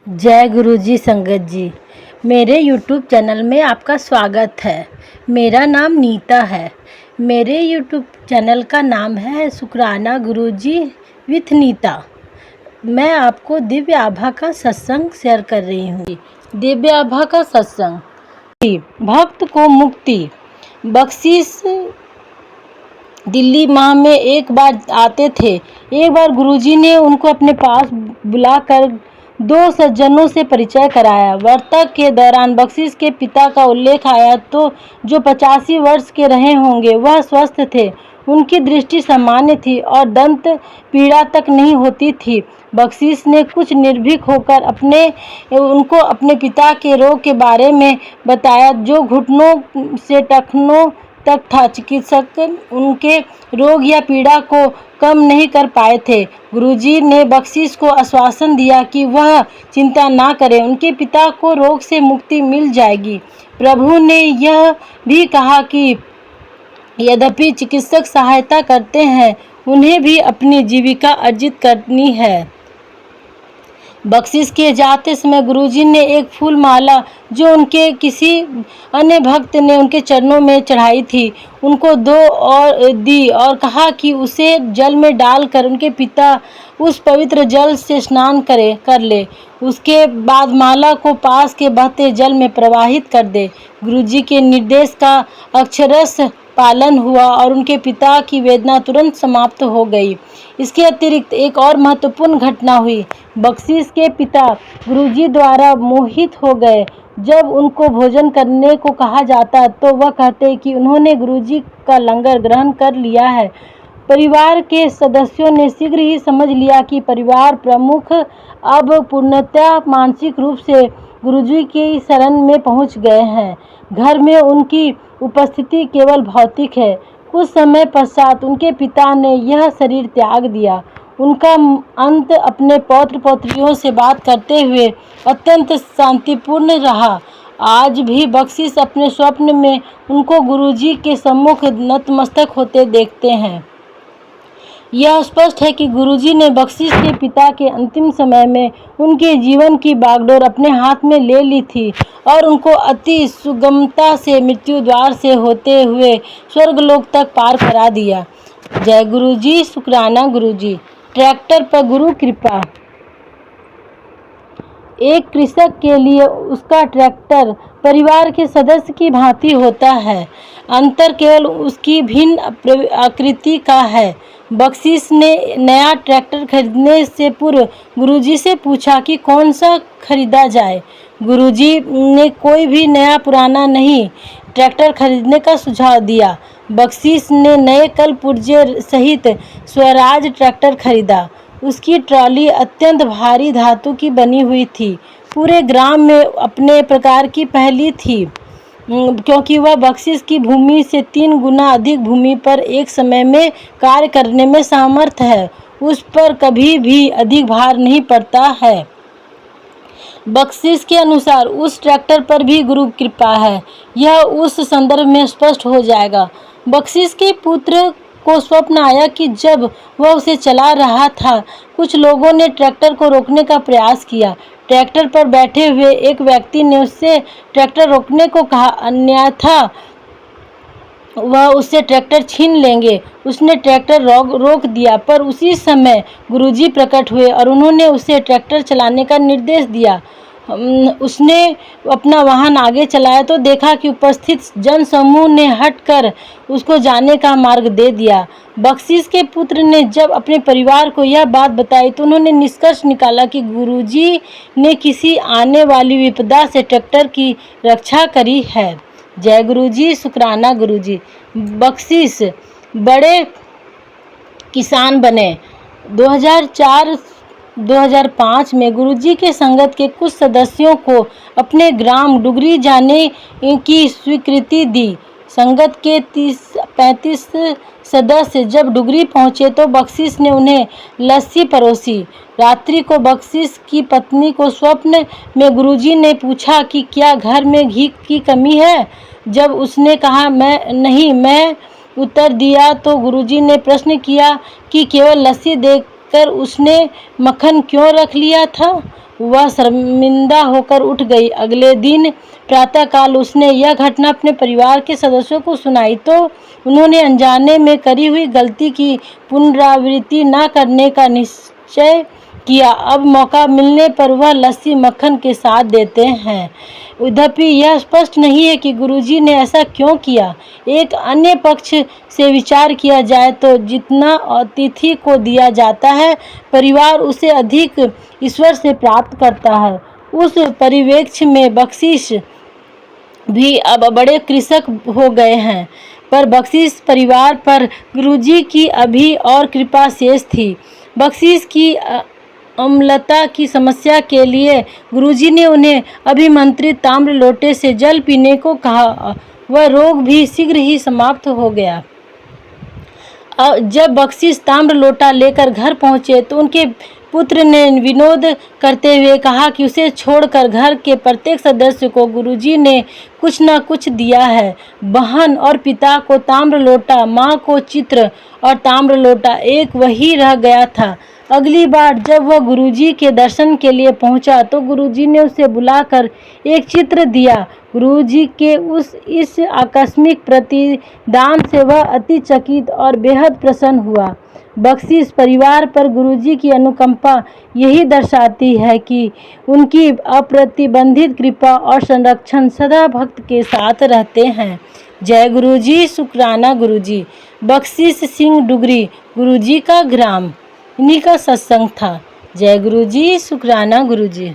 जय गुरुजी संगत जी। मेरे YouTube चैनल में आपका स्वागत है। मेरा नाम नीता है। मेरे YouTube चैनल का नाम है शुक्राना गुरुजी विथ नीता। मैं आपको दिव्य आभा का सत्संग शेयर कर रही हूँ। दिव्य आभा का सत्संग। भक्त को मुक्ति बख्शिश दिल्ली माह में एक बार आते थे। एक बार गुरुजी ने उनको अपने पास बुलाकर दो सज्जनों से परिचय कराया। वार्ता के दौरान बख्शिश के पिता का उल्लेख आया तो जो 85 वर्ष के रहे होंगे वह स्वस्थ थे। उनकी दृष्टि सामान्य थी और दंत पीड़ा तक नहीं होती थी। बख्शिश ने कुछ निर्भीक होकर उनको अपने पिता के रोग के बारे में बताया जो घुटनों से टखनों तक था। चिकित्सक उनके रोग या पीड़ा को कम नहीं कर पाए थे। गुरुजी ने बख्शिश को आश्वासन दिया कि वह चिंता ना करें, उनके पिता को रोग से मुक्ति मिल जाएगी। प्रभु ने यह भी कहा कि यद्यपि चिकित्सक सहायता करते हैं, उन्हें भी अपनी जीविका अर्जित करनी है। बख्शिश के जाते समय गुरुजी ने एक फूल माला जो उनके किसी अन्य भक्त ने उनके चरणों में चढ़ाई थी, उनको दी और कहा कि उसे जल में डालकर उनके पिता उस पवित्र जल से स्नान कर ले। उसके बाद माला को पास के बहते जल में प्रवाहित कर दे। गुरुजी के निर्देश का अक्षरश पालन हुआ और उनके पिता की वेदना तुरंत समाप्त हो गई। इसके अतिरिक्त एक और महत्वपूर्ण घटना हुई। बख्शिश के पिता गुरुजी द्वारा मोहित हो गए। जब उनको भोजन करने को कहा जाता तो वह कहते कि उन्होंने गुरुजी का लंगर ग्रहण कर लिया है। परिवार के सदस्यों ने शीघ्र ही समझ लिया कि परिवार प्रमुख अब पूर्णतः मानसिक रूप से गुरुजी की शरण में पहुंच गए हैं। घर में उनकी उपस्थिति केवल भौतिक है। कुछ समय पश्चात उनके पिता ने यह शरीर त्याग दिया। उनका अंत अपने पौत्र पौत्रियों से बात करते हुए अत्यंत शांतिपूर्ण रहा। आज भी बख्शिश अपने स्वप्न में उनको गुरुजी के सम्मुख नतमस्तक होते देखते हैं। यह स्पष्ट है कि गुरुजी ने बख्शिश के पिता के अंतिम समय में उनके जीवन की बागडोर अपने हाथ में ले ली थी और उनको अति सुगमता से मृत्यु द्वार से होते हुए स्वर्गलोक तक पार करा दिया। जय गुरुजी, शुक्राना गुरुजी। ट्रैक्टर पर गुरु कृपा। एक कृषक के लिए उसका ट्रैक्टर परिवार के सदस्य की भांति होता है। अंतर केवल उसकी भिन्न आकृति का है। बख्शिश ने नया ट्रैक्टर खरीदने से पूर्व गुरुजी से पूछा कि कौन सा खरीदा जाए। गुरुजी ने कोई भी नया पुराना नहीं, ट्रैक्टर खरीदने का सुझाव दिया। बख्शिश ने नए कल पुर्जे सहित स्वराज ट्रैक्टर खरीदा। उसकी ट्रॉली अत्यंत भारी धातु की बनी हुई थी। पूरे ग्राम में अपने प्रकार की पहली थी, क्योंकि वह बख्शिश की भूमि से 3 गुना अधिक भूमि पर एक समय में कार्य करने में समर्थ है। उस पर कभी भी अधिक भार नहीं पड़ता है। बख्शिश के अनुसार उस ट्रैक्टर पर भी गुरु कृपा है। यह उस संदर्भ में स्पष्ट हो जाएगा। बख्शिश के पुत्र को स्वप्न आया कि जब वह उसे चला रहा था, कुछ लोगों ने ट्रैक्टर को रोकने का प्रयास किया। ट्रैक्टर पर बैठे हुए एक व्यक्ति ने उससे ट्रैक्टर रोकने को कहा, अन्यथा वह उससे ट्रैक्टर छीन लेंगे। उसने ट्रैक्टर रोक दिया, पर उसी समय गुरुजी प्रकट हुए और उन्होंने उसे ट्रैक्टर चलाने का निर्देश दिया। उसने अपना वाहन आगे चलाया तो देखा कि उपस्थित जनसमूह ने हटकर उसको जाने का मार्ग दे दिया। बख्शिश के पुत्र ने जब अपने परिवार को यह बात बताई तो उन्होंने निष्कर्ष निकाला कि गुरुजी ने किसी आने वाली विपदा से ट्रैक्टर की रक्षा करी है। जय गुरुजी, शुक्राना गुरुजी। बख्शिश बड़े किसान बने। 2004-2005 में गुरुजी के संगत के कुछ सदस्यों को अपने ग्राम डुगरी जाने की स्वीकृति दी। संगत के 30-35 सदस्य जब डुगरी पहुंचे तो बख्शिश ने उन्हें लस्सी परोसी। रात्रि को बख्शिश की पत्नी को स्वप्न में गुरुजी ने पूछा कि क्या घर में घी की कमी है। जब उसने कहा मैं उत्तर दिया तो गुरुजी ने प्रश्न किया कि केवल लस्सी देकर उसने मक्खन क्यों रख लिया था। वह शर्मिंदा होकर उठ गई। अगले दिन प्रातःकाल उसने यह घटना अपने परिवार के सदस्यों को सुनाई तो उन्होंने अनजाने में करी हुई गलती की पुनरावृत्ति न करने का निश्चय किया। अब मौका मिलने पर वह लस्सी मक्खन के साथ देते हैं। यद्यपि यह स्पष्ट नहीं है कि गुरुजी ने ऐसा क्यों किया। एक अन्य पक्ष से विचार किया जाए तो जितना अतिथि को दिया जाता है, परिवार उसे अधिक ईश्वर से प्राप्त करता है। उस परिप्रेक्ष्य में बख्शीश भी अब बड़े कृषक हो गए हैं, पर बख्शीश परिवार पर गुरुजी की अभी और कृपा शेष थी। बख्शीश की अम्लता की समस्या के लिए गुरुजी ने उन्हें अभिमंत्रित ताम्र लोटे से जल पीने को कहा। वह रोग भी शीघ्र ही समाप्त हो गया। जब बख्शीश ताम्र लोटा लेकर घर पहुंचे तो उनके पुत्र ने विनोद करते हुए कहा कि उसे छोड़कर घर के प्रत्येक सदस्य को गुरुजी ने कुछ न कुछ दिया है। बहन और पिता को ताम्र लोटा, माँ को चित्र और ताम्र लोटा, एक वही रह गया था। अगली बार जब वह गुरुजी के दर्शन के लिए पहुंचा तो गुरुजी ने उसे बुलाकर एक चित्र दिया। गुरुजी के इस आकस्मिक प्रतिदान से वह अति चकित और बेहद प्रसन्न हुआ। बख्शीश परिवार पर गुरुजी की अनुकंपा यही दर्शाती है कि उनकी अप्रतिबंधित कृपा और संरक्षण सदा भक्त के साथ रहते हैं। जय गुरुजी, शुक्राना गुरुजी। बख्शीश सिंह डुगरी, गुरुजी का ग्राम। इन्हीं का सत्संग था। जय गुरुजी, शुक्राना गुरुजी।